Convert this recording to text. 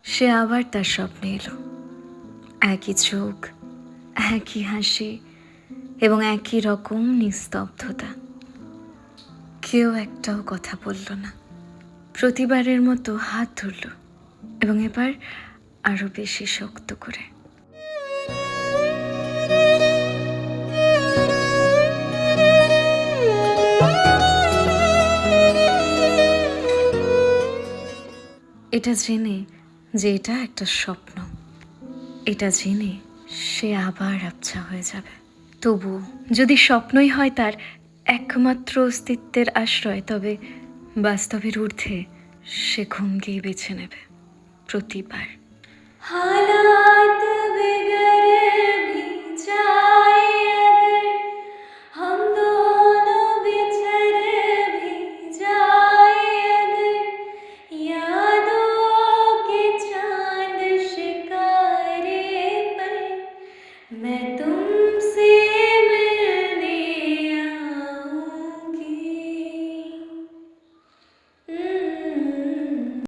সে আবার তার স্বপ্নে এলো। একই চোখ, একই হাসি এবং একই রকম নিস্তব্ধতা। কেউ একটাও কথা বলল না। প্রতিবারের মতো হাত ধরল এবং এবার আরো বেশি শক্ত করে। এটা জেনে যে এটা একটা স্বপ্ন, এটা জেনে সে আবার আবছা হয়ে যাবে। তবু যদি স্বপ্নই হয় তার একমাত্র অস্তিত্বের আশ্রয়, তবে বাস্তবের ঊর্ধ্বে সে ঘুমকেই বেছে নেবে প্রতিবার।